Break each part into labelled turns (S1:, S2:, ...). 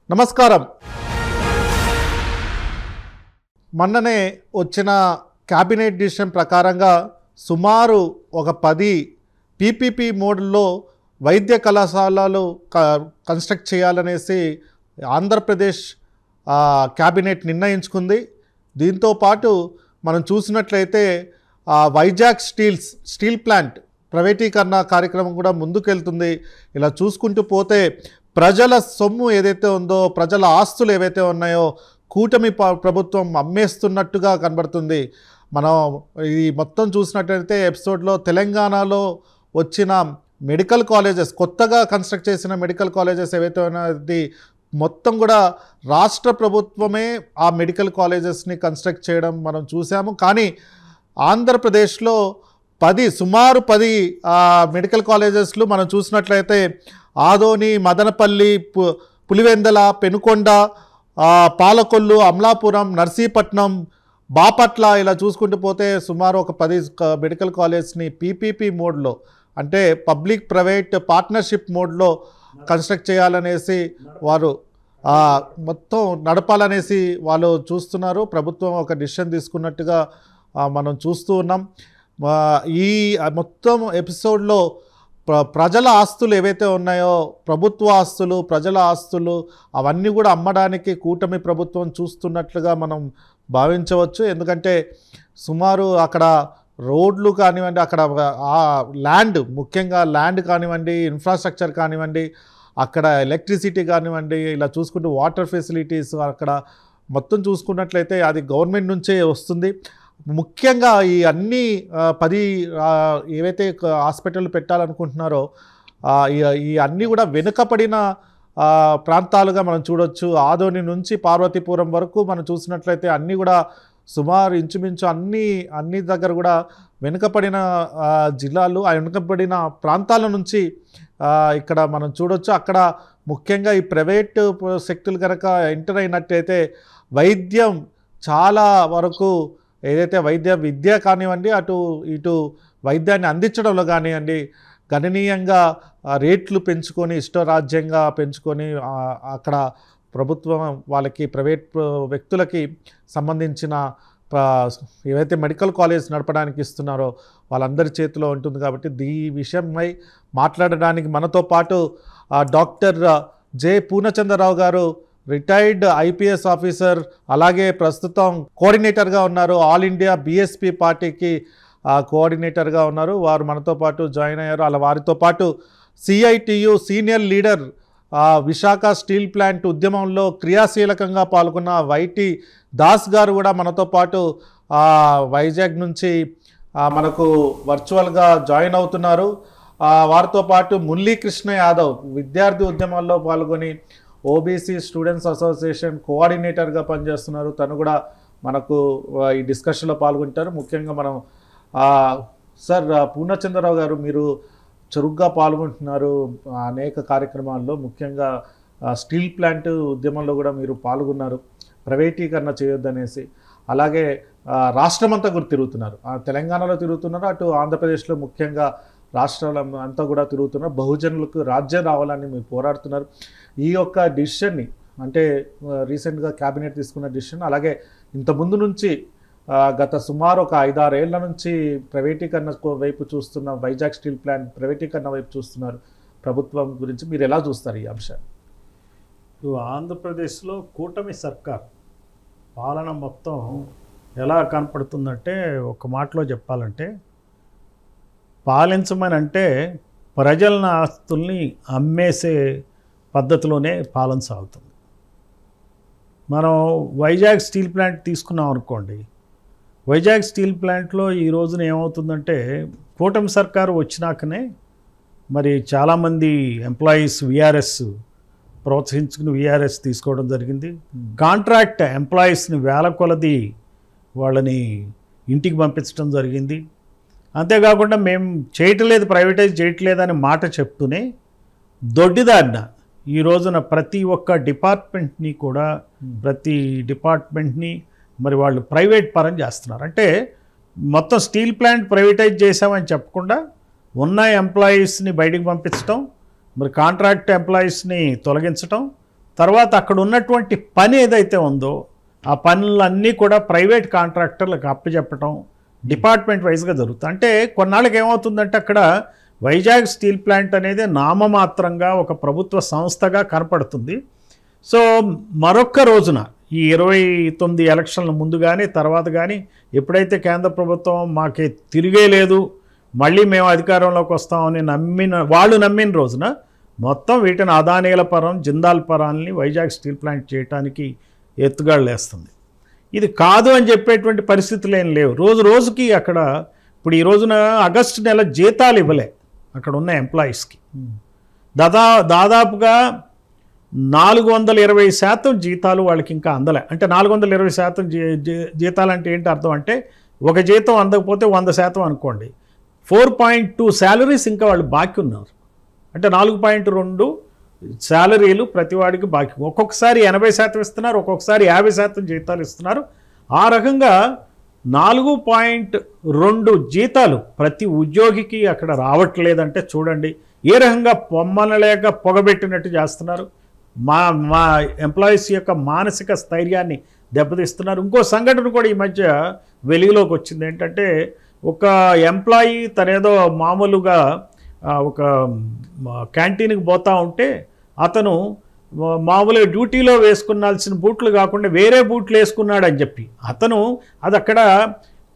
S1: నమస్కారం. మొన్ననే వచ్చిన క్యాబినెట్ డిసిషన్ ప్రకారంగా సుమారు ఒక 10 పీపీపీ మోడ్లో వైద్య కళాశాలలు కన్స్ట్రక్ట్ చేయాలనేసి ఆంధ్రప్రదేశ్ క్యాబినెట్ నిర్ణయించుకుంది. దీంతో పాటు మనం చూసినట్లయితే వైజాగ్ స్టీల్ ప్లాంట్ ప్రైవేటీకరణ కార్యక్రమం కూడా ముందుకెళ్తుంది. ఇలా చూసుకుంటూ పోతే ప్రజల సొమ్ము ఏదైతే ఉందో, ప్రజల ఆస్తులు ఏవైతే ఉన్నాయో కూటమి ప్రభుత్వం అమ్మేస్తున్నట్టుగా కనబడుతుంది. మనం ఈ మొత్తం చూసినట్లయితే ఎపిసోడ్లో తెలంగాణలో వచ్చిన మెడికల్ కాలేజెస్, కొత్తగా కన్స్ట్రక్ట్ చేసిన మెడికల్ కాలేజెస్ ఏవైతే ఉన్నది మొత్తం కూడా రాష్ట్ర ప్రభుత్వమే ఆ మెడికల్ కాలేజెస్ని కన్స్ట్రక్ట్ చేయడం మనం చూసాము. కానీ ఆంధ్రప్రదేశ్లో సుమారు 10 మెడికల్ కాలేజెస్లు మనం చూసినట్లయితే ఆదోని, మదనపల్లి, పులివెందల, పెనుకొండ, పాలకొల్లు, అమలాపురం, నర్సీపట్నం, బాపట్ల ఇలా చూసుకుంటూ పోతే సుమారు ఒక 10 మెడికల్ కాలేజ్ని పీపీపీ మోడ్లో, అంటే పబ్లిక్ ప్రైవేట్ పార్ట్నర్షిప్ మోడ్లో కన్స్ట్రక్ట్ చేయాలనేసి వారు మొత్తం నడపాలనేసి వాళ్ళు చూస్తున్నారు. ప్రభుత్వం ఒక డిసిషన్ తీసుకున్నట్టుగా మనం చూస్తూ ఉన్నాం. ఈ మొత్తం ఎపిసోడ్లో ప్రజల ఆస్తులు ఏవైతే ఉన్నాయో, ప్రభుత్వ ఆస్తులు, ప్రజల ఆస్తులు అవన్నీ కూడా అమ్మడానికి కూటమి ప్రభుత్వం చూస్తున్నట్లుగా మనం భావించవచ్చు. ఎందుకంటే సుమారు అక్కడ రోడ్లు కానివ్వండి, అక్కడ ల్యాండ్, ముఖ్యంగా ల్యాండ్ కానివ్వండి, ఇన్ఫ్రాస్ట్రక్చర్ కానివ్వండి, అక్కడ ఎలక్ట్రిసిటీ కానివ్వండి, ఇలా చూసుకుంటూ వాటర్ ఫెసిలిటీస్ అక్కడ మొత్తం చూసుకున్నట్లయితే అది గవర్నమెంట్ నుంచే వస్తుంది. ముఖ్యంగా ఈ అన్ని 10 ఏవైతే హాస్పిటల్ పెట్టాలనుకుంటున్నారో ఈ అన్నీ కూడా వెనుకబడిన ప్రాంతాలుగా మనం చూడొచ్చు. ఆదోని నుంచి పార్వతీపురం వరకు మనం చూసినట్లయితే అన్నీ కూడా సుమారు ఇంచుమించు అన్ని దగ్గర కూడా వెనుకబడిన జిల్లాలు, ఆ వెనుకబడిన ప్రాంతాల నుంచి ఇక్కడ మనం చూడొచ్చు. అక్కడ ముఖ్యంగా ఈ ప్రైవేట్ శక్తులు కనుక ఎంటర్ అయినట్టయితే వైద్యం చాలా వరకు ఏదైతే విద్య కానివ్వండి, ఇటు వైద్యాన్ని అందించడంలో కానివ్వండి గణనీయంగా రేట్లు పెంచుకొని, ఇష్టరాజ్యంగా పెంచుకొని అక్కడ ప్రభుత్వం వాళ్ళకి ప్రైవేట్ వ్యక్తులకి సంబంధించిన ఏవైతే మెడికల్ కాలేజ్ నడపడానికి ఇస్తున్నారో వాళ్ళందరి చేతిలో ఉంటుంది. కాబట్టి ఈ విషయమై మాట్లాడడానికి మనతో పాటు డాక్టర్ జె పూర్ణచంద్రరావు గారు, రిటైర్డ్ ఐపీఎస్ ఆఫీసర్, అలాగే ప్రస్తుతం కోఆర్డినేటర్గా ఉన్నారు. ఆల్ ఇండియా బీఎస్పీ పార్టీకి కోఆర్డినేటర్గా ఉన్నారు. వారు మనతో పాటు జాయిన్ అయ్యారు. అలా వారితో పాటు CITU senior leader, Visakha steel plant ఉద్యమంలో క్రియాశీలకంగా పాల్గొన్న వైటి దాస్ గారు కూడా మనతో పాటు వైజాగ్ నుంచి మనకు వర్చువల్గా జాయిన్ అవుతున్నారు. వారితో పాటు మురళీకృష్ణ యాదవ్, విద్యార్థి ఉద్యమాల్లో పాల్గొని ఓబీసీ స్టూడెంట్స్ అసోసియేషన్ కోఆర్డినేటర్గా పనిచేస్తున్నారు. తను కూడా మనకు ఈ డిస్కషన్లో పాల్గొంటారు. ముఖ్యంగా మనం సార్ పూర్ణచంద్రరావు గారు, మీరు చురుగ్గా పాల్గొంటున్నారు అనేక కార్యక్రమాల్లో, ముఖ్యంగా స్టీల్ ప్లాంట్ ఉద్యమంలో కూడా మీరు పాల్గొన్నారు, ప్రైవేటీకరణ చేయొద్దనేసి. అలాగే రాష్ట్రమంతా కూడా తిరుగుతున్నారు, తెలంగాణలో తిరుగుతున్నారు, అటు ఆంధ్రప్రదేశ్లో ముఖ్యంగా రాష్ట్రాల అంతా కూడా తిరుగుతున్నారు. బహుజనులకు రాజ్యం రావాలని మీరు పోరాడుతున్నారు. ఈ యొక్క డిసిషన్ని, అంటే రీసెంట్గా క్యాబినెట్ తీసుకున్న డిసిషన్, అలాగే ఇంతకుముందు నుంచి గత సుమారు ఒక 5-6 ఏళ్ల నుంచి ప్రైవేటీకరణ వైపు చూస్తున్న వైజాగ్ స్టీల్ ప్లాంట్ ప్రైవేటీకరణ వైపు చూస్తున్నారు ప్రభుత్వం గురించి మీరు ఎలా చూస్తారు ఈ అంశాన్ని?
S2: ఇప్పుడు ఆంధ్రప్రదేశ్లో కూటమి సర్కార్ పాలన మొత్తం ఎలా కనపడుతుందంటే, ఒక మాటలో చెప్పాలంటే, పాలించమని అంటే ప్రజల ఆస్తుల్ని అమ్మేసే పద్ధతిలోనే పాలన సాగుతుంది. మనం వైజాగ్ స్టీల్ ప్లాంట్ తీసుకున్నాం అనుకోండి, వైజాగ్ స్టీల్ ప్లాంట్లో ఈ రోజున ఏమవుతుందంటే, కూటమి సర్కారు వచ్చినాకనే మరి చాలామంది ఎంప్లాయీస్ వీఆర్ఎస్ ప్రోత్సహించుకుని వీఆర్ఎస్ తీసుకోవడం జరిగింది. కాంట్రాక్ట్ ఎంప్లాయీస్ని వేల కొలది వాళ్ళని ఇంటికి పంపించడం జరిగింది. అంతేకాకుండా మేము చేయట్లేదు, ప్రైవేటైజ్ చేయట్లేదని మాట చెప్తూనే దొడ్డిదారిన ఈ రోజున ప్రతి ఒక్క డిపార్ట్మెంట్ని కూడా, ప్రతి డిపార్ట్మెంట్ని మరి వాళ్ళు ప్రైవేట్ పరం చేస్తున్నారు. అంటే మొత్తం స్టీల్ ప్లాంట్ ప్రైవేటైజ్ చేసామని చెప్పకుండా ఉన్న ఎంప్లాయీస్ని బయటికి పంపించడం, మరి కాంట్రాక్ట్ ఎంప్లాయీస్ని తొలగించడం, తర్వాత అక్కడ ఉన్నటువంటి పని ఏదైతే ఉందో ఆ పనులన్నీ కూడా ప్రైవేట్ కాంట్రాక్టర్లకు అప్పచెప్పటం డిపార్ట్మెంట్ వైజ్గా జరుగుతుంది. అంటే కొన్నాళ్ళకి ఏమవుతుందంటే అక్కడ వైజాగ్ స్టీల్ ప్లాంట్ అనేది నామమాత్రంగా ఒక ప్రభుత్వ సంస్థగా కనపడుతుంది. సో మరొక్క రోజున ఈ 29 ఎలక్షన్ల ముందు కానీ తర్వాత కానీ ఎప్పుడైతే కేంద్ర ప్రభుత్వం మాకే తిరిగే లేదు, మళ్ళీ మేము అధికారంలోకి వస్తామని వాళ్ళు నమ్మిన రోజున మొత్తం వీటిని అదానీల పరం జిందాల్ పరాలని వైజాగ్ స్టీల్ ప్లాంట్ చేయడానికి ఎత్తుగాళ్ళు వేస్తుంది. ఇది కాదు అని చెప్పేటువంటి పరిస్థితులు ఏం లేవు. రోజు రోజుకి అక్కడ ఇప్పుడు ఈ రోజున ఆగస్టు నెల జీతాలు ఇవ్వలే అక్కడ ఉన్న ఎంప్లాయీస్కి. దాదాపుగా 420% జీతాలు వాళ్ళకి ఇంకా అందలే. అంటే 420% జీతాలు అంటే ఏంటి అర్థం అంటే ఒక జీతం అందకపోతే 100% అనుకోండి. 4.2 శాలరీస్ ఇంకా వాళ్ళు బాకీ ఉన్నారు. అంటే 4.2 శాలరీలు ప్రతివాడికి బాకీ. ఒక్కొక్కసారి 80% ఇస్తున్నారు, ఒక్కొక్కసారి 50% జీతాలు ఇస్తున్నారు. ఆ రకంగా 4.2 జీతాలు ప్రతి ఉద్యోగికి అక్కడ రావట్లేదంటే చూడండి ఏ రకంగా పొమ్మనలేక పొగబెట్టినట్టు చేస్తున్నారు. మా ఎంప్లాయీస్ యొక్క మానసిక స్థైర్యాన్ని దెబ్బతీస్తున్నారు. ఇంకో సంఘటన కూడా ఈ మధ్య వెలుగులోకి వచ్చింది. ఏంటంటే ఒక ఎంప్లాయీ తనేదో మామూలుగా ఒక క్యాంటీన్కి పోతూ ఉంటే అతను మామూలుగా డ్యూటీలో వేసుకున్నాల్సిన బూట్లు కాకుండా వేరే బూట్లు వేసుకున్నాడని చెప్పి అతను అది అక్కడ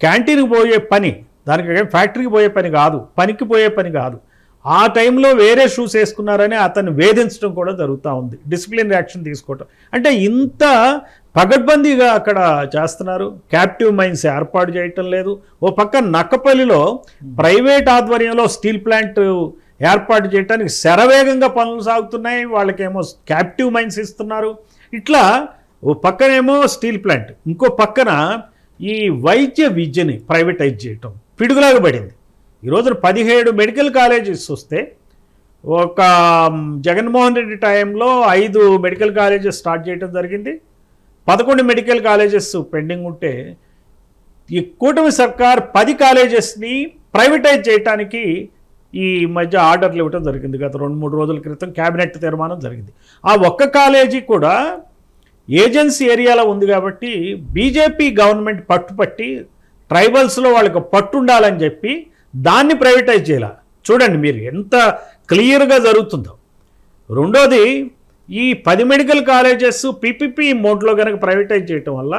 S2: క్యాంటీన్కి పోయే పని, దానికి ఫ్యాక్టరీకి పోయే పని కాదు, పనికి పోయే పని కాదు, ఆ టైంలో వేరే షూస్ వేసుకున్నారని అతన్ని వేధించడం కూడా జరుగుతూ ఉంది. డిసిప్లిన్ యాక్షన్ తీసుకోవటం అంటే ఇంత పగడ్బందీగా అక్కడ చేస్తున్నారు. క్యాప్టివ్ మైన్స్ ఏర్పాటు చేయటం లేదు. ఓ పక్క నక్కపల్లిలో ప్రైవేట్ ఆధ్వర్యంలో స్టీల్ ప్లాంట్ ఏర్పాటు చేయడానికి శరవేగంగా పనులు సాగుతున్నాయి. వాళ్ళకేమో క్యాప్టివ్ మైన్స్ ఇస్తున్నారు. ఇట్లా ఓ పక్కనేమో స్టీల్ ప్లాంట్, ఇంకో పక్కన ఈ వైద్య విద్యని ప్రైవేటైజ్ చేయటం పిడుగులాగా పడింది. ఈరోజు 17 మెడికల్ కాలేజెస్ వస్తే ఒక జగన్మోహన్ రెడ్డి టైంలో 5 మెడికల్ కాలేజెస్ స్టార్ట్ చేయడం జరిగింది. 11 మెడికల్ కాలేజెస్ పెండింగ్ ఉంటే ఈ కూటమి సర్కార్ 10 కాలేజెస్ని ప్రైవేటైజ్ చేయడానికి ఈ మధ్య ఆర్డర్లు ఇవ్వడం జరిగింది. గత 2-3 రోజుల క్రితం క్యాబినెట్ తీర్మానం జరిగింది. ఆ ఒక్క కాలేజీ కూడా ఏజెన్సీ ఏరియాలో ఉంది కాబట్టి బీజేపీ గవర్నమెంట్ పట్టుపట్టి ట్రైబల్స్లో వాళ్ళకి పట్టు ఉండాలని చెప్పి దాన్ని ప్రైవేటైజ్ చేయాల. చూడండి మీరు ఎంత క్లియర్గా జరుగుతుందో. రెండోది ఈ 10 మెడికల్ కాలేజెస్ పీపీపీ మోడ్లో కనుక ప్రైవేటైజ్ చేయటం వల్ల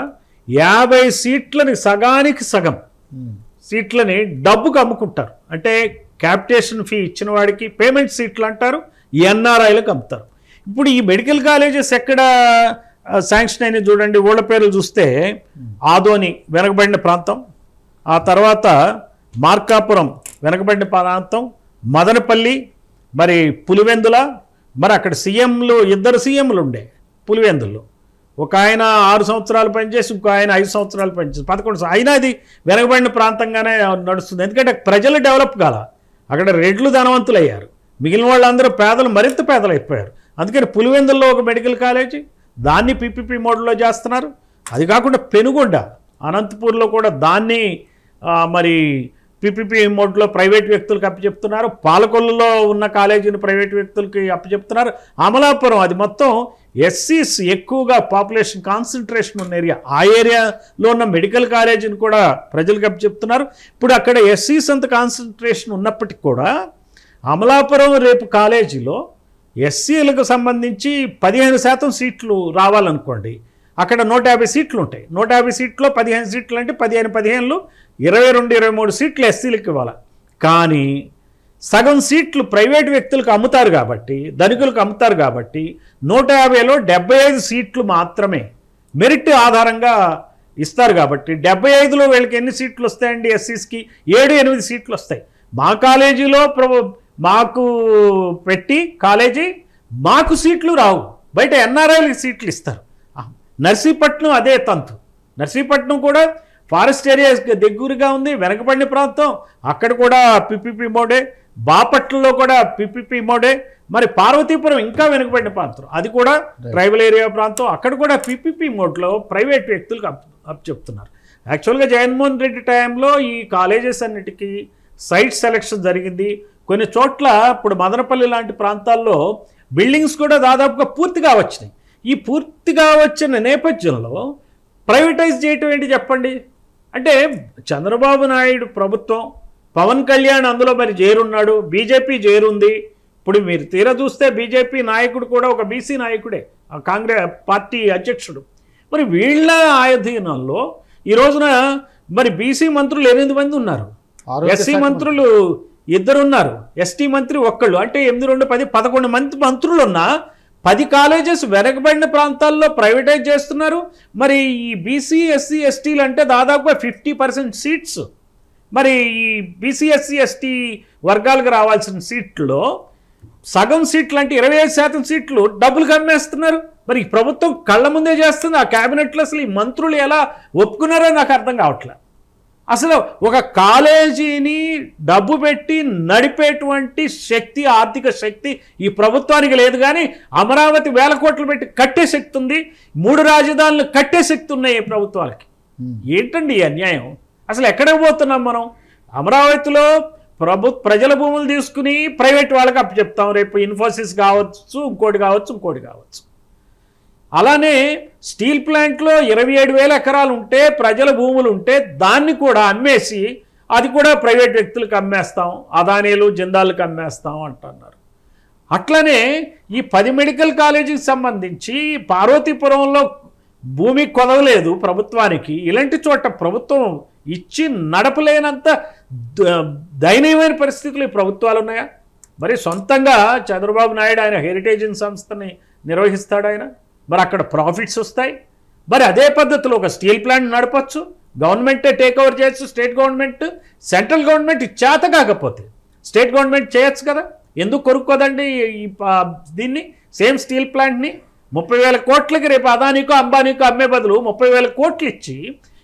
S2: 50 సీట్లని సగానికి సగం సీట్లని డబ్బుకు అమ్ముకుంటారు. అంటే క్యాపిటేషన్ ఫీ ఇచ్చిన వాడికి పేమెంట్ సీట్లు అంటారు, ఎన్ఆర్ఐలకు అమ్ముతారు. ఇప్పుడు ఈ మెడికల్ కాలేజెస్ ఎక్కడ శాంక్షన్ అయినా చూడండి. ఊళ్ళ పేర్లు చూస్తే ఆదోని వెనకబడిన ప్రాంతం, ఆ తర్వాత మార్కాపురం వెనకబడిన ప్రాంతం, మదనపల్లి, మరి పులివెందుల, మరి అక్కడ సీఎంలు 2 సీఎంలు ఉండే పులివెందుల్లో. ఒక ఆయన 6 సంవత్సరాలు పనిచేసి ఇంకో ఆయన 5 సంవత్సరాలు పనిచేసి 11 అయినా అది వెనకబడిన ప్రాంతంగానే నడుస్తుంది. ఎందుకంటే ప్రజలు డెవలప్ కాల, అక్కడ రెడ్లు ధనవంతులు అయ్యారు, మిగిలిన వాళ్ళందరూ పేదలు మరింత పేదలు అయిపోయారు. అందుకని పులివెందుల్లో ఒక మెడికల్ కాలేజీ దాన్ని పీపీపీ మోడల్లో చేస్తున్నారు. అది కాకుండా పెనుగొండ అనంతపూర్లో కూడా దాన్ని మరి పీపీపీ మోడ్లో ప్రైవేట్ వ్యక్తులకు అప్పచెప్తున్నారు. పాలకొల్లులో ఉన్న కాలేజీని ప్రైవేట్ వ్యక్తులకి అప్పచెప్తున్నారు. అమలాపురం అది మొత్తం ఎస్సీస్ ఎక్కువగా పాపులేషన్ కాన్సన్ట్రేషన్ ఉన్న ఏరియా, ఆ ఏరియాలో ఉన్న మెడికల్ కాలేజీని కూడా ప్రజలకు అప్పచెప్తున్నారు. ఇప్పుడు అక్కడ ఎస్సీస్ అంత కాన్సన్ట్రేషన్ ఉన్నప్పటికీ కూడా అమలాపురం రేపు కాలేజీలో ఎస్సీలకు సంబంధించి 15% సీట్లు రావాలనుకోండి, అక్కడ 150 సీట్లు ఉంటాయి. 150 సీట్లో 15 సీట్లు అంటే 15 22-23 సీట్లు ఎస్సీలకు ఇవ్వాలి. కానీ సగం సీట్లు ప్రైవేట్ వ్యక్తులకు అమ్ముతారు కాబట్టి, ధనికులకు అమ్ముతారు కాబట్టి 150లో 75 సీట్లు మాత్రమే మెరిట్ ఆధారంగా ఇస్తారు. కాబట్టి 75లో వీళ్ళకి ఎన్ని సీట్లు వస్తాయండి? ఎస్సీస్కి 7-8 సీట్లు వస్తాయి. మా కాలేజీలో మాకు పెట్టి కాలేజీ మాకు సీట్లు రావు, బయట ఎన్ఆర్ఐలకి సీట్లు ఇస్తారు. నర్సీపట్నం అదే తంతు. నర్సీపట్నం కూడా ఫారెస్ట్ ఏరియా దగ్గరగా ఉంది, వెనకబడిన ప్రాంతం, అక్కడ కూడా పీపీపీ మోడే. బాపట్లలో కూడా పీపీపీ మోడే. మరి పార్వతీపురం ఇంకా వెనకబడిన ప్రాంతం, అది కూడా ట్రైబల్ ఏరియా ప్రాంతం, అక్కడ కూడా పీపీపీ మోడ్లో ప్రైవేట్ వ్యక్తులకు అప్పచెప్తున్నారు. యాక్చువల్గా జగన్మోహన్ రెడ్డి టైంలో ఈ కాలేజెస్ అన్నిటికీ సైట్ సెలక్షన్ జరిగింది. కొన్ని చోట్ల ఇప్పుడు మదనపల్లి లాంటి ప్రాంతాల్లో బిల్డింగ్స్ కూడా దాదాపుగా పూర్తిగా వచ్చినాయి. ఈ పూర్తిగా వచ్చిన నేపథ్యంలో ప్రైవేటైజ్ చేయటం ఏంటి చెప్పండి. అంటే చంద్రబాబు నాయుడు ప్రభుత్వం, పవన్ కళ్యాణ్ అందులో మరి చేరున్నాడు, బీజేపీ చేరుంది. ఇప్పుడు మీరు తీరా చూస్తే బీజేపీ నాయకుడు కూడా ఒక బీసీ నాయకుడే, కాంగ్రెస్ పార్టీ అధ్యక్షుడు. మరి వీళ్ళ ఆధీనంలో ఈ రోజున మరి బీసీ మంత్రులు 8 మంది ఉన్నారు, ఎస్సీ మంత్రులు 2 ఉన్నారు, ఎస్టీ మంత్రి 1. అంటే 8, 2, 10, 11 మంది మంత్రులు ఉన్నా 10 కాలేజెస్ వెనకబడిన ప్రాంతాల్లో ప్రైవేటైజ్ చేస్తున్నారు. మరి ఈ బీసీ ఎస్సీ ఎస్టీలు అంటే దాదాపుగా 50% సీట్స్, మరి ఈ బీసీ ఎస్సీ ఎస్టీ వర్గాలకు రావాల్సిన సీట్లో సగం సీట్లు అంటే 25% సీట్లు డబ్బులు అమ్మేస్తున్నారు. మరి ఈ ప్రభుత్వం కళ్ళ ముందే చేస్తుంది. ఆ క్యాబినెట్లో అసలు ఈ మంత్రులు ఎలా ఒప్పుకున్నారో నాకు అర్థం కావట్లేదు. అసలు ఒక కాలేజీని డబ్బు పెట్టి నడిపేటువంటి శక్తి, ఆర్థిక శక్తి ఈ ప్రభుత్వానికి లేదు. కానీ అమరావతి వేల కోట్లు పెట్టి కట్టే శక్తి ఉంది, 3 రాజధానులు కట్టే శక్తి ఉన్నాయి ఈ ప్రభుత్వాలకి. ఏంటండి ఈ అన్యాయం? అసలు ఎక్కడికి పోతున్నాం మనం? అమరావతిలో ప్రజల భూములు తీసుకుని ప్రైవేట్ వాళ్ళకి అప్పచెప్తాం. రేపు ఇన్ఫోసిస్ కావచ్చు, ఇంకోటి కావచ్చు. అలానే స్టీల్ ప్లాంట్లో 27,000 ఎకరాలు ఉంటే, ప్రజల భూములు ఉంటే దాన్ని కూడా అమ్మేసి అది కూడా ప్రైవేట్ వ్యక్తులకు అమ్మేస్తాం, అదానీలు జిందాల్కి అమ్మేస్తాం అంటున్నారు. అట్లనే ఈ 10 మెడికల్ కాలేజీకి సంబంధించి పార్వతీపురంలో భూమి కొదవలేదు ప్రభుత్వానికి. ఇలాంటి చోట ప్రభుత్వం ఇచ్చి నడపలేనంత దయనీయమైన పరిస్థితులు ఈ ప్రభుత్వాలు ఉన్నాయా? మరి సొంతంగా చంద్రబాబు నాయుడు ఆయన హెరిటేజ్ సంస్థని నిర్వహిస్తాడు ఆయన, మరి అక్కడ ప్రాఫిట్స్ వస్తాయి. మరి అదే పద్ధతిలో ఒక స్టీల్ ప్లాంట్ నడపచ్చు, గవర్నమెంటే టేక్ ఓవర్ చేయొచ్చు, స్టేట్ గవర్నమెంట్, సెంట్రల్ గవర్నమెంట్ చేత కాకపోతే స్టేట్ గవర్నమెంట్ చేయొచ్చు కదా. ఎందుకు కొరుక్కోదండి దీన్ని? సేమ్ స్టీల్ ప్లాంట్ని 30,000 కోట్లకి రేపు అదానీకో అంబానీకో అమ్మే బదులు 30,000 కోట్లు ఇచ్చి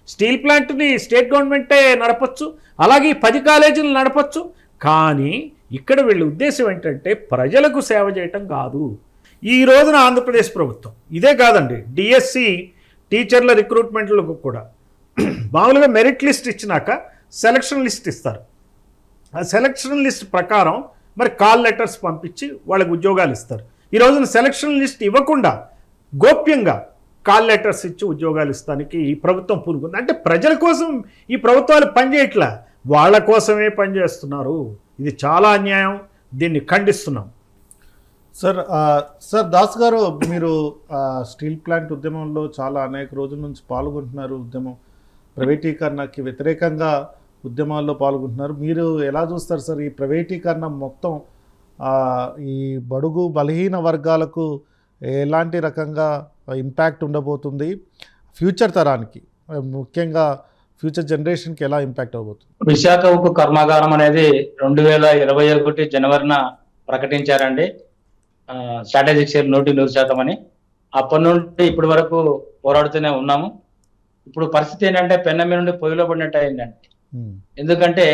S2: స్టీల్ ప్లాంట్ని స్టేట్ గవర్నమెంటే నడపచ్చు, అలాగే 10 కాలేజీలు నడపచ్చు. కానీ ఇక్కడ వీళ్ళ ఉద్దేశం ఏంటంటే ప్రజలకు సేవ చేయటం కాదు. ఈ రోజున ఆంధ్రప్రదేశ్ ప్రభుత్వం ఇదే కాదండి, డిఎస్సి టీచర్ల రిక్రూట్మెంట్లకు కూడా మామూలుగా మెరిట్ లిస్ట్ ఇచ్చినాక సెలక్షన్ లిస్ట్ ఇస్తారు. ఆ సెలక్షన్ లిస్ట్ ప్రకారం మరి కాల్ లెటర్స్ పంపించి వాళ్ళకి ఉద్యోగాలు ఇస్తారు. ఈ రోజున సెలక్షన్ లిస్ట్ ఇవ్వకుండా గోప్యంగా కాల్ లెటర్స్ ఇచ్చి ఉద్యోగాలు ఇస్తానికి ఈ ప్రభుత్వం పూనుకుంది. అంటే ప్రజల కోసం ఈ ప్రభుత్వాలు పనిచేయట్లా, వాళ్ళ కోసమే పనిచేస్తున్నారు. ఇది చాలా అన్యాయం, దీన్ని ఖండిస్తున్నాం.
S1: సార్ దాస్ గారు, మీరు స్టీల్ ప్లాంట్ ఉద్యమంలో చాలా అనేక రోజుల నుంచి పాల్గొంటున్నారు. ఉద్యమం ప్రైవేటీకరణకి వ్యతిరేకంగా ఉద్యమాల్లో పాల్గొంటున్నారు. మీరు ఎలా చూస్తారు సార్ ఈ ప్రైవేటీకరణ మొత్తం ఈ బడుగు బలహీన వర్గాలకు ఎలాంటి రకంగా ఇంపాక్ట్ ఉండబోతుంది, ఫ్యూచర్ తరానికి ముఖ్యంగా ఫ్యూచర్ జనరేషన్కి ఎలా ఇంపాక్ట్ అవబోతుంది?
S3: విశాఖ ఉక్కు కర్మాగారం అనేది 2021 జనవరిన ప్రకటించారండి. స్ట్రాటజిక్ షేర్ 100% అని. అప్పటి నుండి ఇప్పటి వరకు పోరాడుతూనే ఉన్నాము. ఇప్పుడు పరిస్థితి ఏంటంటే పెన్నమ్మి నుండి పొయ్యిలో పడినట్టు అయిందండి. ఎందుకంటే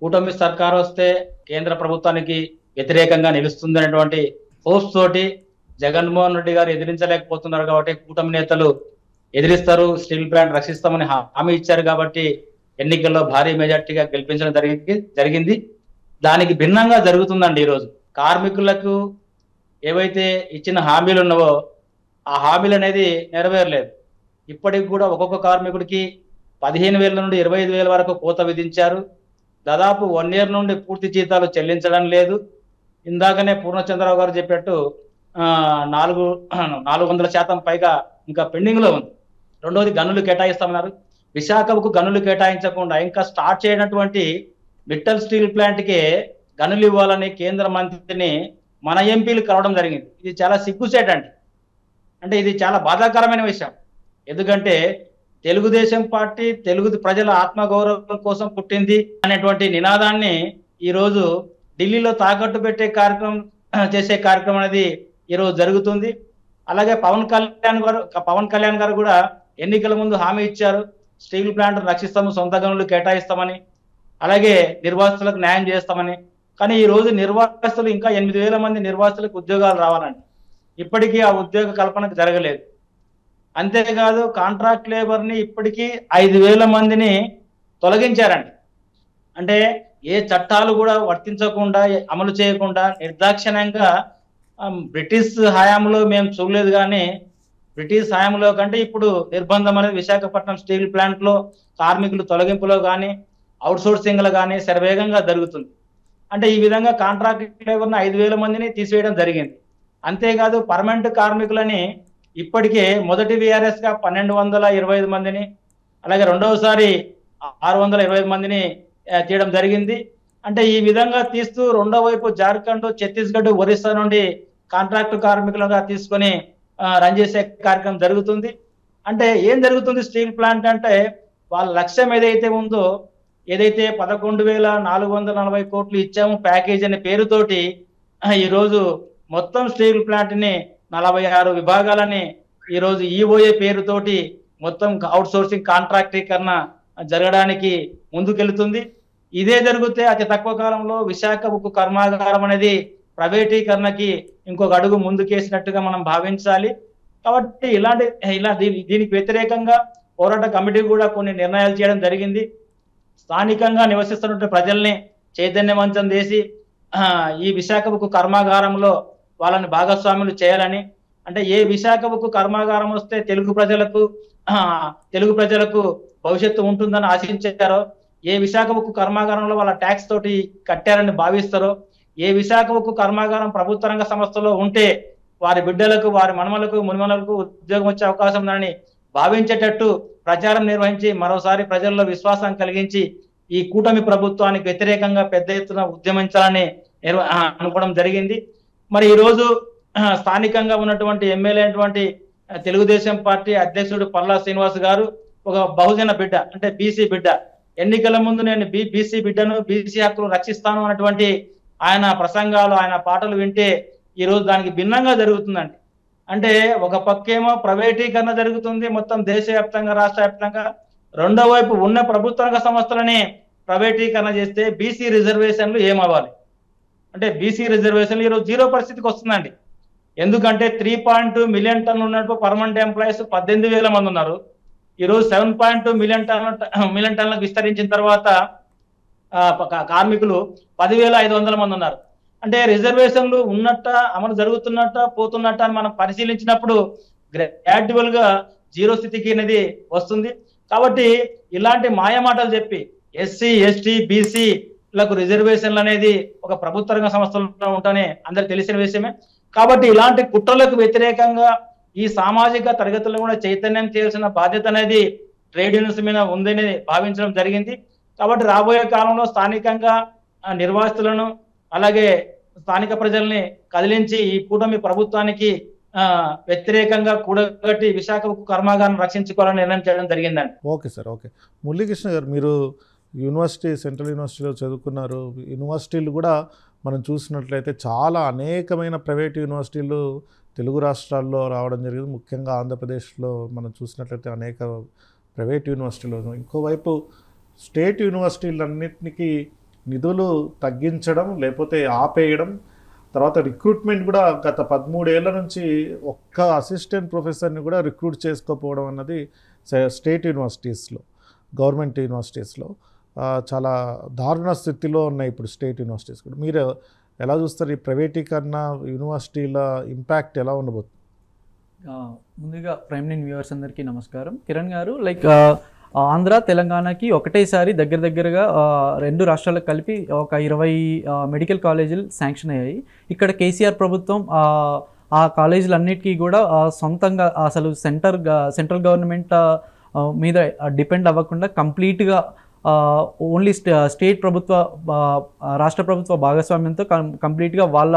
S3: కూటమి సర్కారు వస్తే కేంద్ర ప్రభుత్వానికి వ్యతిరేకంగా నిలుస్తుంది అనేటువంటి హోప్స్ తోటి జగన్మోహన్ రెడ్డి గారు ఎదిరించలేకపోతున్నారు కాబట్టి కూటమి నేతలు ఎదిరిస్తారు, స్టీల్ ప్లాంట్ రక్షిస్తామని హామీ ఇచ్చారు కాబట్టి ఎన్నికల్లో భారీ మెజార్టీగా గెలిపించడం జరిగింది. దానికి భిన్నంగా జరుగుతుందండి. ఈరోజు కార్మికులకు ఏవైతే ఇచ్చిన హామీలు ఉన్నావో ఆ హామీలు అనేది నెరవేరలేదు. ఇప్పటికి కూడా ఒక్కొక్క కార్మికుడికి 15,000 నుండి 25,000 వరకు కోత విధించారు. దాదాపు 1 year నుండి పూర్తి జీతాలు చెల్లించడం లేదు. ఇందాకనే పూర్ణచంద్రరావు గారు చెప్పినట్టు 400% పైగా ఇంకా పెండింగ్లో ఉంది. రెండోది గనులు కేటాయిస్తామన్నారు. విశాఖకు గనులు కేటాయించకుండా ఇంకా స్టార్ట్ చేయనటువంటి మిట్టల్ స్టీల్ ప్లాంట్కి గనులు ఇవ్వాలని కేంద్ర మంత్రిని మన ఎంపీలు కలవడం జరిగింది. ఇది చాలా సిగ్గుచేటండి. అంటే ఇది చాలా బాధాకరమైన విషయం. ఎందుకంటే తెలుగుదేశం పార్టీ తెలుగు ప్రజల ఆత్మగౌరవం కోసం పుట్టింది అనేటువంటి నినాదాన్ని ఈరోజు ఢిల్లీలో తాకట్టు పెట్టే చేసే కార్యక్రమం అనేది ఈరోజు జరుగుతుంది. అలాగే పవన్ కళ్యాణ్ గారు కూడా ఎన్నికల ముందు హామీ ఇచ్చారు, స్టీల్ ప్లాంట్ రక్షిస్తాము, సొంత గనులు కేటాయిస్తామని, అలాగే నిర్వాసితులకు న్యాయం చేస్తామని. కానీ ఈ రోజు నిర్వాసితులు ఇంకా 8,000 మంది నిర్వాసితులకు ఉద్యోగాలు రావాలండి. ఇప్పటికీ ఆ ఉద్యోగ కల్పనకు జరగలేదు. అంతేకాదు కాంట్రాక్ట్ లేబర్ని ఇప్పటికీ 5,000 మందిని తొలగించారండి. అంటే ఏ చట్టాలు కూడా వర్తించకుండా అమలు చేయకుండా నిర్దాక్షిణ్యంగా బ్రిటిష్ హయాంలో మేము చూడలేదు, కానీ బ్రిటిష్ హయాంలో కంటే ఇప్పుడు నిర్బంధం అనేది విశాఖపట్నం స్టీల్ ప్లాంట్ లో కార్మికులు తొలగింపులో కానీ అవుట్సోర్సింగ్ లో కానీ శరవేగంగా జరుగుతుంది. అంటే ఈ విధంగా కాంట్రాక్ట్ లేబర్ను 5,000 మందిని తీసివేయడం జరిగింది. అంతేకాదు పర్మనెంట్ కార్మికులని ఇప్పటికే మొదటి విఆర్ఎస్ గా 1,225 మందిని, అలాగే రెండవసారి 625 మందిని తీయడం జరిగింది. అంటే ఈ విధంగా తీస్తూ రెండో వైపు జార్ఖండ్, ఛత్తీస్గఢ్, ఒరిస్సా నుండి కాంట్రాక్ట్ కార్మికులుగా తీసుకొని రన్ చేసే కార్యక్రమం జరుగుతుంది. అంటే ఏం జరుగుతుంది స్టీల్ ప్లాంట్ అంటే వాళ్ళ లక్ష్యం ఏదైతే ఉందో, ఏదైతే 11,440 కోట్లు ఇచ్చాము ప్యాకేజ్ అనే పేరుతోటి ఈరోజు మొత్తం స్టీల్ ప్లాంట్ ని 46 విభాగాలని ఈరోజు ఈఓఏ పేరుతోటి మొత్తం అవుట్ సోర్సింగ్ కాంట్రాక్టీకరణ జరగడానికి ముందుకెళ్తుంది. ఇదే జరిగితే అతి తక్కువ కాలంలో విశాఖ ఉక్కు కర్మాగారం అనేది ప్రైవేటీకరణకి ఇంకొక అడుగు ముందుకేసినట్టుగా మనం భావించాలి. కాబట్టి దీనికి వ్యతిరేకంగా పోరాట కమిటీ కూడా కొన్ని నిర్ణయాలు చేయడం జరిగింది. స్థానికంగా నివసిస్తున్న ప్రజల్ని చైతన్యవంతం చేసి ఈ విశాఖ ఉక్కు కర్మాగారంలో వాళ్ళని భాగస్వాములు చేయాలని, అంటే ఏ విశాఖ ఉక్కు కర్మాగారం వస్తే తెలుగు ప్రజలకు భవిష్యత్తు ఉంటుందని ఆశించారో, ఏ విశాఖ ఉక్కు కర్మాగారంలో వాళ్ళ ట్యాక్స్ తోటి కట్టారని భావిస్తారో, ఏ విశాఖ ఉక్కు కర్మాగారం ప్రభుత్వ రంగ సంస్థలో ఉంటే వారి బిడ్డలకు, వారి మనమలకు, మునిమలకు ఉద్యోగం వచ్చే అవకాశం ఉందని భావించేటట్టు ప్రచారం నిర్వహించి మరోసారి ప్రజల్లో విశ్వాసం కలిగించి ఈ కూటమి ప్రభుత్వానికి వ్యతిరేకంగా పెద్ద ఎత్తున ఉద్యమించాలని అనుకోవడం జరిగింది. మరి ఈ రోజు స్థానికంగా ఉన్నటువంటి ఎమ్మెల్యే అయినటువంటి తెలుగుదేశం పార్టీ అధ్యక్షుడు పల్లా శ్రీనివాస్ గారు ఒక బహుజన బిడ్డ, అంటే బీసీ బిడ్డ, ఎన్నికల ముందు నేను బీసీ బిడ్డను, బీసీ హక్కులు రక్షిస్తాను అన్నటువంటి ఆయన ప్రసంగాలు, ఆయన పాటలు వింటే ఈ రోజు దానికి భిన్నంగా జరుగుతుందండి. అంటే ఒక పక్కేమో ప్రైవేటీకరణ జరుగుతుంది మొత్తం దేశవ్యాప్తంగా, రాష్ట్ర వ్యాప్తంగా, రెండో వైపు ఉన్న ప్రభుత్వ రంగ సంస్థలని ప్రైవేటీకరణ చేస్తే బీసీ రిజర్వేషన్లు ఏమవ్వాలి? అంటే బీసీ రిజర్వేషన్లు ఈరోజు జీరో పరిస్థితికి వస్తుందండి. ఎందుకంటే 3.2 మిలియన్ టన్నులు ఉన్నట్టు పర్మనెంట్ ఎంప్లాయీస్ 18,000 మంది ఉన్నారు. ఈరోజు 7.2 మిలియన్ టన్నులకు విస్తరించిన తర్వాత కార్మికులు 10,500 మంది ఉన్నారు. అంటే రిజర్వేషన్లు ఉన్నట్ట, అమలు జరుగుతున్నట్ట, పోతున్నట్ట అని మనం పరిశీలించినప్పుడు గ్రాడ్యువల్ గా జీరో స్థితికి అనేది వస్తుంది. కాబట్టి ఇలాంటి మాయమాటలు చెప్పి ఎస్సీ, ఎస్టీ, బీసీలకు రిజర్వేషన్లు అనేది ఒక ప్రభుత్వ రంగ సంస్థలో ఉంటానే అందరికి తెలిసిన విషయమే. కాబట్టి ఇలాంటి కుట్రలకు వ్యతిరేకంగా ఈ సామాజిక తరగతులను కూడా చైతన్యం చేయాల్సిన బాధ్యత అనేది ట్రేడ్ యూనియన్స్ మీద ఉందని భావించడం జరిగింది. కాబట్టి రాబోయే కాలంలో స్థానికంగా నిర్వాసితులను, అలాగే స్థానిక ప్రజల్ని కదిలించి ఈ కూటమి ప్రభుత్వానికి వ్యతిరేకంగా కూడగట్టి విశాఖ ఉక్కు కర్మాగారం రక్షించుకోవాలని నిర్ణయం చేయడం జరిగిందండి.
S1: Okay sir, okay. మురళీకృష్ణ గారు, మీరు యూనివర్సిటీ, సెంట్రల్ యూనివర్సిటీలో చదువుకున్నారు. యూనివర్సిటీలు కూడా మనం చూసినట్లయితే చాలా అనేకమైన ప్రైవేట్ యూనివర్సిటీలు తెలుగు రాష్ట్రాల్లో రావడం జరిగింది. ముఖ్యంగా ఆంధ్రప్రదేశ్లో మనం చూసినట్లయితే అనేక ప్రైవేట్ యూనివర్సిటీలు. ఇంకోవైపు స్టేట్ యూనివర్సిటీలన్నింటికి నిధులు తగ్గించడం, లేకపోతే ఆపేయడం, తర్వాత రిక్రూట్మెంట్ కూడా గత 13 ఏళ్ల నుంచి ఒక్క అసిస్టెంట్ ప్రొఫెసర్ని కూడా రిక్రూట్ చేసుకోకపోవడం అన్నది స్టేట్ యూనివర్సిటీస్లో, గవర్నమెంట్ యూనివర్సిటీస్లో చాలా దారుణ స్థితిలో ఉన్నాయి ఇప్పుడు స్టేట్ యూనివర్సిటీస్ కూడా. మీరు ఎలా చూస్తారు ఈ ప్రైవేటీకరణ యూనివర్సిటీల ఇంపాక్ట్ ఎలా ఉండబోతుంది?
S4: ముందుగా ప్రైమ్ నైన్ వ్యూవర్స్ అందరికీ నమస్కారం. కిరణ్ గారు, ఆంధ్ర, తెలంగాణకి ఒకటేసారి దగ్గరగా 2 రాష్ట్రాలకు కలిపి ఒక 20 మెడికల్ కాలేజీలు శాంక్షన్ అయ్యాయి. ఇక్కడ కేసీఆర్ ప్రభుత్వం ఆ కాలేజీలన్నిటికీ కూడా సొంతంగా అసలు సెంట్రల్ గవర్నమెంట్ మీద డిపెండ్ అవ్వకుండా కంప్లీట్గా ఓన్లీ స్టేట్ ప్రభుత్వ, రాష్ట్ర ప్రభుత్వ భాగస్వామ్యంతో కంప్లీట్గా వాళ్ళ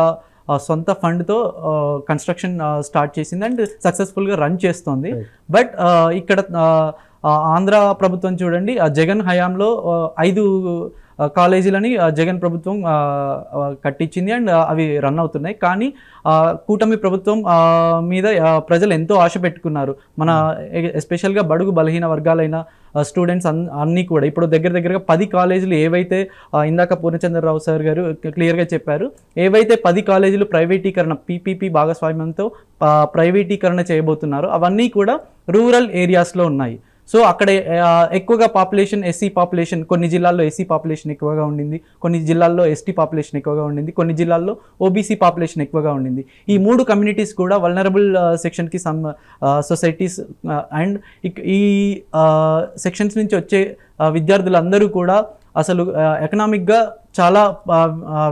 S4: సొంత ఫండ్తో కన్స్ట్రక్షన్ స్టార్ట్ చేసింది అండ్ సక్సెస్ఫుల్గా రన్ చేస్తోంది. బట్ ఇక్కడ ఆంధ్ర ప్రభుత్వం చూడండి, జగన్ హయాంలో 5 కాలేజీలని జగన్ ప్రభుత్వం కట్టించింది అండ్ అవి రన్ అవుతున్నాయి. కానీ కూటమి ప్రభుత్వం మీద ప్రజలు ఎంతో ఆశ పెట్టుకున్నారు. మన ఎస్పెషల్గా బడుగు బలహీన వర్గాలైన స్టూడెంట్స్ అన్నీ కూడా ఇప్పుడు దగ్గరగా 10 కాలేజీలు ఏవైతే ఇందాక పూర్ణచంద్రరావు సార్ గారు క్లియర్గా చెప్పారు, ఏవైతే 10 కాలేజీలు ప్రైవేటీకరణ పీపీపీ భాగస్వామ్యంతో ప్రైవేటీకరణ చేయబోతున్నారో అవన్నీ కూడా రూరల్ ఏరియాస్లో ఉన్నాయి. సో అక్కడ ఎక్కువగా పాపులేషన్ ఎస్సీ పాపులేషన్, కొన్ని జిల్లాల్లో ఎస్సీ పాపులేషన్ ఎక్కువగా ఉండింది, కొన్ని జిల్లాల్లో ఎస్టీ పాపులేషన్ ఎక్కువగా ఉండింది, కొన్ని జిల్లాల్లో ఓబీసీ పాపులేషన్ ఎక్కువగా ఉండింది. ఈ 3 కమ్యూనిటీస్ కూడా వల్నరబుల్ సెక్షన్కి సొసైటీస్ అండ్ ఈ సెక్షన్స్ నుంచి వచ్చే విద్యార్థులందరూ కూడా అసలు ఎకనామిక్గా చాలా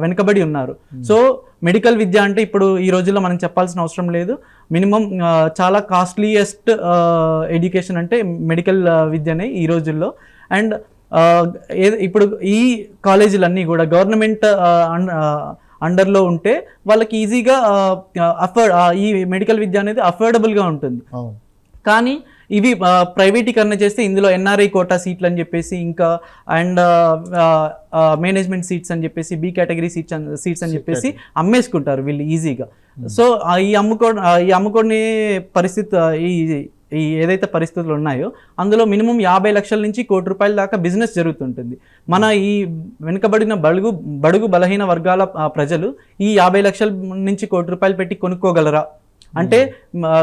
S4: వెనుకబడి ఉన్నారు. సో మెడికల్ విద్య అంటే ఇప్పుడు ఈ రోజుల్లో మనం చెప్పాల్సిన అవసరం లేదు. మినిమం చాలా కాస్ట్లీయెస్ట్ ఎడ్యుకేషన్ అంటే మెడికల్ విద్యనే ఈ రోజుల్లో. అండ్ ఇప్పుడు ఈ కాలేజీలన్నీ కూడా గవర్నమెంట్ అండర్లో ఉంటే వాళ్ళకి ఈజీగా ఈ మెడికల్ విద్య అనేది అఫోర్డబుల్గా ఉంటుంది. కానీ ఇవి ప్రైవేటీకరణ చేస్తే ఇందులో ఎన్ఆర్ఐ కోటా సీట్లు అని చెప్పేసి, ఇంకా అండ్ మేనేజ్మెంట్ సీట్స్ అని చెప్పేసి, బి కేటగిరీ సీట్స్ అని చెప్పేసి అమ్మేసుకుంటారు వీళ్ళు ఈజీగా. సో ఈ అమ్ముకోని పరిస్థితి, ఈ ఏదైతే పరిస్థితులు ఉన్నాయో అందులో మినిమం 50 లక్షల నుంచి ₹1 కోటి దాకా బిజినెస్ జరుగుతుంటుంది. మన ఈ వెనుకబడిన బడుగు బలహీన వర్గాల ప్రజలు ఈ 50 లక్షల నుంచి ₹1 కోటి పెట్టి కొనుక్కోగలరా అంటే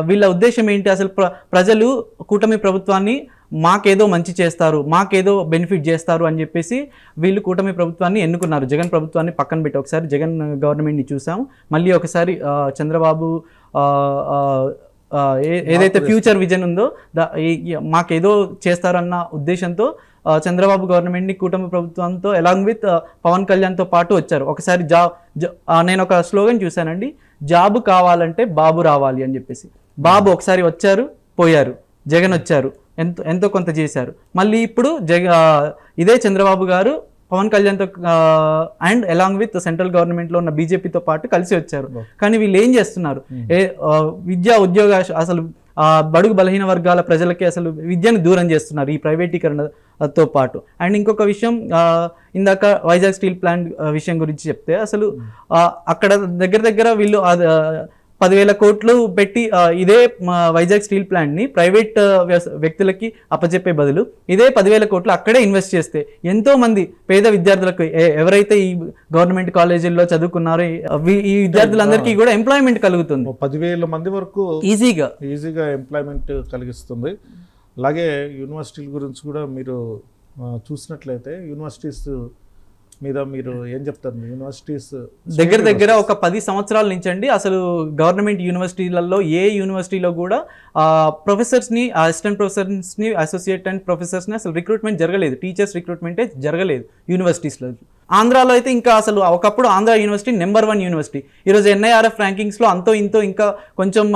S4: వీళ్ళ ఉద్దేశం ఏంటి? అసలు ప్రజలు కూటమి ప్రభుత్వాన్ని మాకేదో మంచి చేస్తారు, మాకేదో బెనిఫిట్ చేస్తారు అని చెప్పేసి వీళ్ళు కూటమి ప్రభుత్వాన్ని ఎన్నుకున్నారు. జగన్ ప్రభుత్వాన్ని పక్కన పెట్టి ఒకసారి జగన్ గవర్నమెంట్ని చూసాము, మళ్ళీ ఒకసారి చంద్రబాబు ఏదైతే ఫ్యూచర్ విజన్ ఉందో మాకేదో చేస్తారన్న ఉద్దేశంతో చంద్రబాబు గవర్నమెంట్ని కూటమి ప్రభుత్వంతో అలాంగ్ విత్ పవన్ కళ్యాణ్తో పాటు వచ్చారు. ఒకసారి నేను ఒక స్లోగన్ చూశానండి, జాబు కావాలంటే బాబు రావాలి అని చెప్పేసి. బాబు ఒకసారి వచ్చారు, పోయారు. జగన్ వచ్చారు, ఎంతో కొంత చేశారు. మళ్ళీ ఇప్పుడు ఇదే చంద్రబాబు గారు పవన్ కళ్యాణ్తో అండ్ అలాంగ్ విత్ సెంట్రల్ గవర్నమెంట్లో ఉన్న బీజేపీతో పాటు కలిసి వచ్చారు. కానీ వీళ్ళు ఏం చేస్తున్నారు? విద్యా ఉద్యోగ అసలు బడుగు బలహీన వర్గాల ప్రజలకి అసలు విద్యను దూరం చేస్తున్నారు ఈ ప్రైవేటీకరణతో పాటు. అండ్ ఇంకొక విషయం, ఇందాక వైజాగ్ స్టీల్ ప్లాంట్ విషయం గురించి చెప్తే అసలు అక్కడ దగ్గర వీళ్ళు 10,000 కోట్లు పెట్టి ఇదే వైజాగ్ స్టీల్ ప్లాంట్ని ప్రైవేట్ వ్యక్తులకి అప్పచెప్పే బదులు ఇదే 10,000 కోట్లు అక్కడే ఇన్వెస్ట్ చేస్తే ఎంతో మంది పేద విద్యార్థులకు, ఎవరైతే ఈ గవర్నమెంట్ కాలేజీల్లో చదువుకున్నారో ఈ విద్యార్థులందరికీ కూడా ఎంప్లాయ్మెంట్ కలుగుతుంది.
S1: 10,000 మంది వరకు ఈజీగా ఎంప్లాయ్మెంట్ కలిగిస్తుంది. అలాగే యూనివర్సిటీల గురించి కూడా మీరు చూసినట్లయితే యూనివర్సిటీస్ మీద మీరు ఏం చెప్తారు? యూనివర్సిటీస్
S4: దగ్గర ఒక 10 సంవత్సరాల నుంచి అండి అసలు గవర్నమెంట్ యూనివర్సిటీలలో ఏ యూనివర్సిటీలో కూడా ప్రొఫెసర్స్ని, అసిస్టెంట్ ప్రొఫెసర్స్ని, అసోసియేట్ అండ్ ప్రొఫెసర్స్ని అసలు రిక్రూట్మెంట్ జరగలేదు. టీచర్స్ రిక్రూట్మెంటే జరగలేదు యూనివర్సిటీస్లో. ఆంధ్రాలో అయితే ఇంకా అసలు ఒకప్పుడు ఆంధ్ర యూనివర్సిటీ నెంబర్ 1 యూనివర్సిటీ. ఈరోజు NIRF ర్యాంకింగ్స్లో అంతో ఇంతో ఇంకా కొంచెం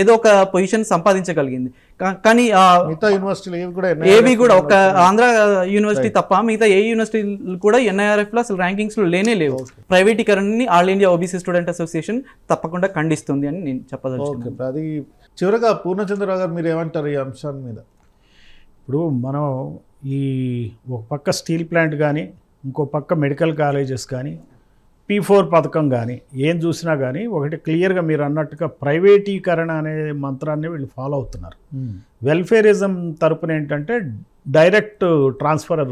S4: ఏదో ఒక పొజిషన్ సంపాదించగలిగింది. కానీ ఏవి కూడా ఒక ఆంధ్ర యూనివర్సిటీ తప్ప మిగతా ఏ యూనివర్సిటీలు కూడా NIRFలో అసలు ర్యాంకింగ్స్లో లేనే లేవు. ప్రైవేటీకరణని all India OBC student association తప్పకుండా ఖండిస్తుంది అని నేను చెప్పదలుచుకున్నాను.
S1: అది చివరగా పూర్ణచంద్రరావు గారు మీరు ఏమంటారు ఈ అంశాల మీద?
S2: ఇప్పుడు మనం ఈ ఒక పక్క స్టీల్ ప్లాంట్ కానీ, ఇంకో పక్క మెడికల్ కాలేజెస్ కానీ, P4 పథకం కానీ ఏం చూసినా కానీ ఒకటి క్లియర్గా మీరు అన్నట్టుగా ప్రైవేటీకరణ అనే మంత్రాన్ని వీళ్ళు ఫాలో అవుతున్నారు. వెల్ఫేరిజం తరపున ఏంటంటే direct transfer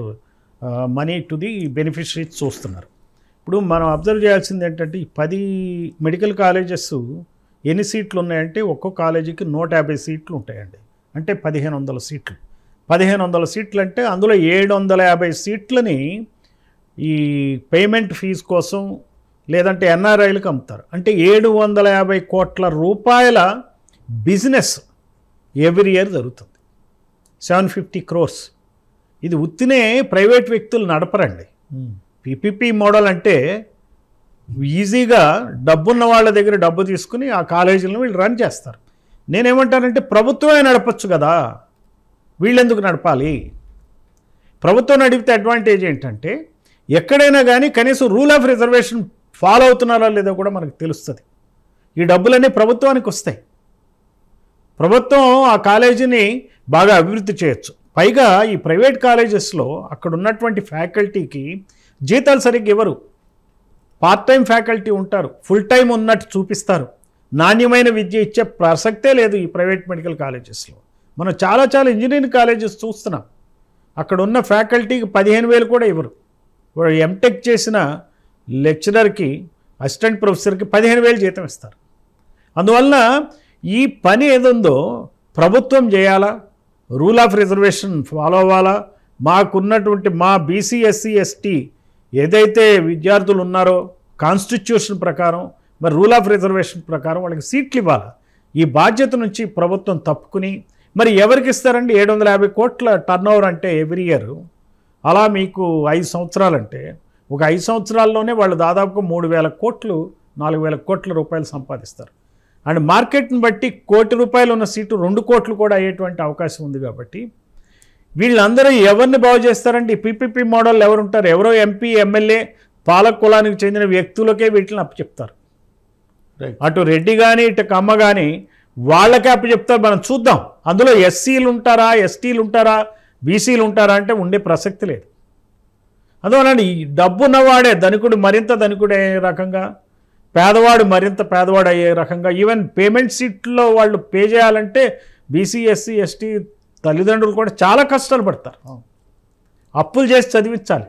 S2: money to the beneficiaries చూస్తున్నారు. ఇప్పుడు మనం అబ్జర్వ్ చేయాల్సింది ఏంటంటే ఈ 10 మెడికల్ కాలేజెస్ ఎన్ని సీట్లు ఉన్నాయంటే ఒక్కో కాలేజీకి 150 సీట్లు ఉంటాయండి. అంటే 1,500 సీట్లు. 1,500 సీట్లు అంటే అందులో 750 సీట్లని ఈ పేమెంట్ ఫీజు కోసం లేదంటే NRIలకు అమ్ముతారు. అంటే 750 కోట్ల రూపాయల బిజినెస్ ఎవ్రీ ఇయర్ జరుగుతుంది. 750 crores. ఇది ఉత్తినే ప్రైవేట్ వ్యక్తులు నడపరండి. PPP మోడల్ అంటే ఈజీగా డబ్బున్న వాళ్ళ దగ్గర డబ్బు తీసుకుని ఆ కాలేజీలను వీళ్ళు రన్ చేస్తారు. నేనేమంటానంటే ప్రభుత్వమే నడపచ్చు కదా, వీళ్ళెందుకు నడపాలి? ప్రభుత్వం నడిపితే అడ్వాంటేజ్ ఏంటంటే ఎక్కడైనా కానీ కనీసం రూల్ ఆఫ్ రిజర్వేషన్ ఫాలో అవుతున్నారా లేదో కూడా మనకు తెలుస్తుంది. ఈ డబ్బులన్నీ ప్రభుత్వానికి వస్తాయి. ప్రభుత్వం ఆ కాలేజీని బాగా అభివృద్ధి చేయొచ్చు. పైగా ఈ ప్రైవేట్ కాలేజెస్లో అక్కడ ఉన్నటువంటి ఫ్యాకల్టీకి జీతాలు సరిగ్గా ఇవ్వరు. పార్ట్ టైం ఫ్యాకల్టీ ఉంటారు, ఫుల్ టైం ఉన్నట్టు చూపిస్తారు. నాణ్యమైన విద్య ఇచ్చే ప్రసక్తే లేదు ఈ ప్రైవేట్ మెడికల్ కాలేజెస్లో. మనం చాలా ఇంజనీరింగ్ కాలేజెస్ చూస్తున్నాం. అక్కడ ఉన్న ఫ్యాకల్టీకి 15,000 కూడా ఇవ్వరు. ఎంటెక్ చేసిన లెక్చరర్కి, అసిస్టెంట్ ప్రొఫెసర్కి 15,000 జీతం ఇస్తారు. అందువల్ల ఈ పని ఏదుందో ప్రభుత్వం చేయాలా, రూల్ ఆఫ్ రిజర్వేషన్ ఫాలో అవ్వాలా, మాకున్నటువంటి మా బీసీ ఎస్సీ ఎస్టీ ఏదైతే విద్యార్థులు ఉన్నారో కాన్స్టిట్యూషన్ ప్రకారం మరి రూల్ ఆఫ్ రిజర్వేషన్ ప్రకారం వాళ్ళకి సీట్లు ఇవ్వాలి. ఈ బాధ్యత నుంచి ప్రభుత్వం తప్పుకుని మరి ఎవరికి ఇస్తారండి 750 కోట్ల టర్నోవర్ అంటే ఎవ్రీ ఇయర్, అలా మీకు 5 సంవత్సరాలంటే ఒక 5 సంవత్సరాల్లోనే వాళ్ళు దాదాపుగా 3,000 కోట్లు 4,000 కోట్ల రూపాయలు సంపాదిస్తారు. అండ్ మార్కెట్ని బట్టి ₹1 కోటి ఉన్న సీటు 2 కోట్లు కూడా అయ్యేటువంటి అవకాశం ఉంది. కాబట్టి వీళ్ళందరూ ఎవరిని బాగు చేస్తారండి? పీపీపీ మోడల్ ఎవరు ఉంటారు? ఎవరో ఎంపీ ఎమ్మెల్యే పాలక కులానికి చెందిన వ్యక్తులకే వీటిని అప్పచెప్తారు. అటు రెడ్డి కానీ ఇటు కమ్మ కానీ వాళ్ళకే అప్పచెప్తారు. మనం చూద్దాం అందులో ఎస్సీలు ఉంటారా, ఎస్టీలు ఉంటారా, బీసీలు ఉంటారా అంటే ఉండే ప్రసక్తి లేదు. అందువలన ఈ డబ్బున్నవాడే ధనికుడు మరింత ధనికుడు అయ్యే రకంగా, పేదవాడు మరింత పేదవాడు అయ్యే రకంగా, ఈవెన్ పేమెంట్ సీట్లో వాళ్ళు పే చేయాలంటే బీసీ ఎస్సీ ఎస్టీ తల్లిదండ్రులు కూడా చాలా కష్టాలు పడతారు. అప్పులు చేసి చదివించాలి.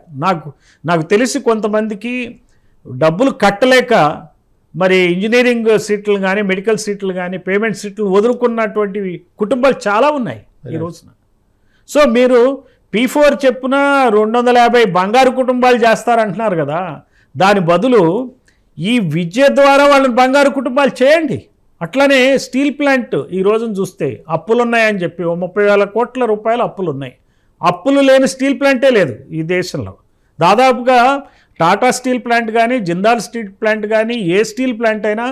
S2: నాకు తెలిసి కొంతమందికి డబ్బులు కట్టలేక మరి ఇంజనీరింగ్ సీట్లు కానీ మెడికల్ సీట్లు కానీ పేమెంట్ సీట్లు వదులుకున్నటువంటి కుటుంబాలు చాలా ఉన్నాయి ఈ రోజున. సో మీరు P4 చెప్పున 250 బంగారు కుటుంబాలు చేస్తారంటున్నారు కదా, దాని బదులు ఈ విద్య ద్వారా వాళ్ళని బంగారు కుటుంబాలు చేయండి. అట్లనే స్టీల్ ప్లాంట్ ఈ రోజున చూస్తే అప్పులు ఉన్నాయని చెప్పి 30,000 కోట్ల రూపాయలు అప్పులు ఉన్నాయి. అప్పులు లేని స్టీల్ ప్లాంటే లేదు ఈ దేశంలో. దాదాపుగా టాటా స్టీల్ ప్లాంట్ కానీ జిందాల్ స్టీల్ ప్లాంట్ కానీ ఏ స్టీల్ ప్లాంట్ అయినా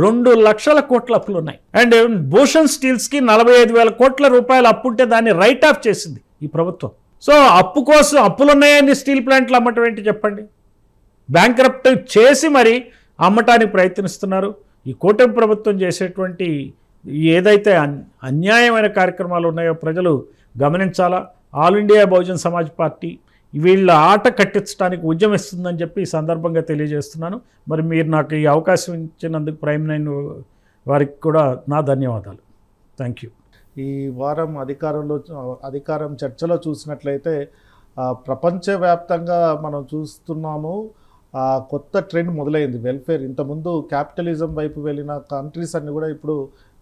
S2: 2 లక్షల కోట్ల అప్పులు ఉన్నాయి. అండ్ భూషణ్ స్టీల్స్కి 45,000 కోట్ల రూపాయలు అప్పు ఉంటే దాన్ని రైట్ ఆఫ్ చేసింది ఈ ప్రభుత్వం. సో అప్పు కోసం అప్పులు ఉన్నాయని స్టీల్ ప్లాంట్లు అమ్మటం ఏంటి చెప్పండి? బ్యాంక్రప్ట్ చేసి మరి అమ్మటానికి ప్రయత్నిస్తున్నారు. ఈ కూటమి ప్రభుత్వం చేసేటువంటి ఏదైతే అన్యాయమైన కార్యక్రమాలు ఉన్నాయో ప్రజలు గమనించాలా. All India Bahujan Samaj party వీళ్ళ ఆట కట్టించడానికి ఉద్యమిస్తుందని చెప్పి ఈ సందర్భంగా తెలియజేస్తున్నాను. మరి మీరు నాకు ఈ అవకాశం ఇచ్చినందుకు ప్రైమ్9 వారికి కూడా నా ధన్యవాదాలు. Thank you.
S1: ఈ వారం అధికారం చర్చలో చూసినట్లయితే ప్రపంచవ్యాప్తంగా మనం చూస్తున్నాము కొత్త ట్రెండ్ మొదలైంది. వెల్ఫేర్ ఇంతకుముందు క్యాపిటలిజం వైపు వెళ్ళిన కంట్రీస్ అన్నీ కూడా ఇప్పుడు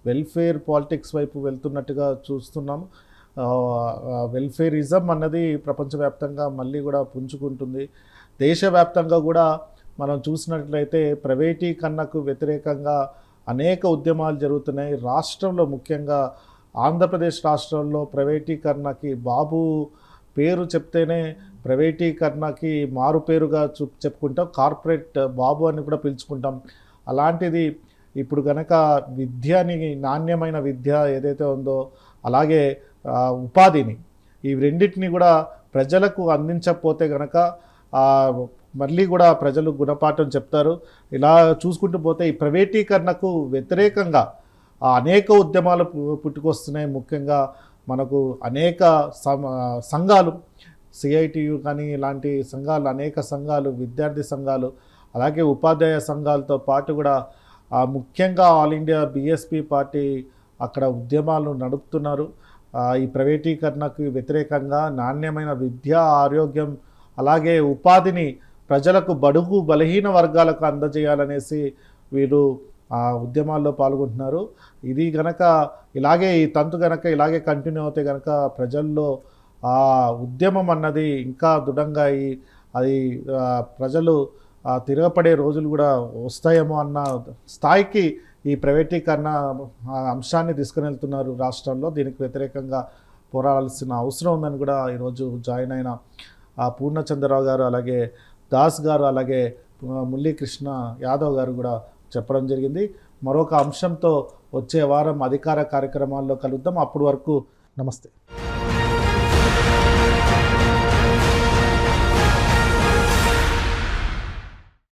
S1: వెల్ఫేర్ పాలిటిక్స్ వైపు వెళ్తున్నట్టుగా చూస్తున్నాము. వెల్ఫేరిజం అన్నది ప్రపంచవ్యాప్తంగా మళ్ళీ కూడా పుంజుకుంటుంది. దేశవ్యాప్తంగా కూడా మనం చూసినట్లయితే ప్రైవేటీకరణకు వ్యతిరేకంగా అనేక ఉద్యమాలు జరుగుతున్నాయి. రాష్ట్రంలో ముఖ్యంగా ఆంధ్రప్రదేశ్ రాష్ట్రంలో ప్రైవేటీకరణకి బాబు పేరు చెప్తేనే ప్రైవేటీకరణకి మారు పేరుగా చెప్పుకుంటాం, కార్పొరేట్ బాబు అని కూడా పిలుచుకుంటాం. అలాంటిది ఇప్పుడు కనుక విద్యని, నాణ్యమైన విద్య ఏదైతే ఉందో అలాగే ఉపాధిని, ఈ రెండింటిని కూడా ప్రజలకు అందించకపోతే కనుక మళ్ళీ కూడా ప్రజలు గుణపాఠం చెప్తారు. ఇలా చూసుకుంటూ పోతే ఈ ప్రైవేటీకరణకు వ్యతిరేకంగా అనేక ఉద్యమాలు పుట్టుకొస్తున్నాయి. ముఖ్యంగా మనకు అనేక సంఘాలు, CITU కానీ ఇలాంటి సంఘాలు, అనేక సంఘాలు, విద్యార్థి సంఘాలు, అలాగే ఉపాధ్యాయ సంఘాలతో పాటు కూడా ముఖ్యంగా ఆల్ ఇండియా BSP పార్టీ అక్కడ ఉద్యమాలు నడుపుతున్నారు. ఈ ప్రైవేటీకరణకు వ్యతిరేకంగా నాణ్యమైన విద్య, ఆరోగ్యం, అలాగే ఉపాధిని ప్రజలకు, బడుగు బలహీన వర్గాలకు అందజేయాలనేసి వీరు ఉద్యమాల్లో పాల్గొంటున్నారు. ఇది గనక ఇలాగే ఈ తంతు గనక ఇలాగే కంటిన్యూ అవుతే గనక ప్రజల్లో ఉద్యమం అన్నది ఇంకా దృఢంగా అది ప్రజలు తిరగపడే రోజులు కూడా వస్తాయేమో అన్న స్థాయికి ఈ ప్రైవేటీకరణ అంశాన్ని తీసుకుని వెళ్తున్నారు రాష్ట్రంలో. దీనికి వ్యతిరేకంగా పోరాడాల్సిన అవసరం ఉందని కూడా ఈరోజు జాయిన్ అయిన పూర్ణచంద్రరావు గారు, అలాగే దాస్ గారు, అలాగే మురళీకృష్ణ యాదవ్ గారు కూడా చెప్పడం జరిగింది. మరొక అంశంతో వచ్చే వారం అధికార కార్యక్రమాల్లో కలుద్దాం. అప్పటి వరకు నమస్తే.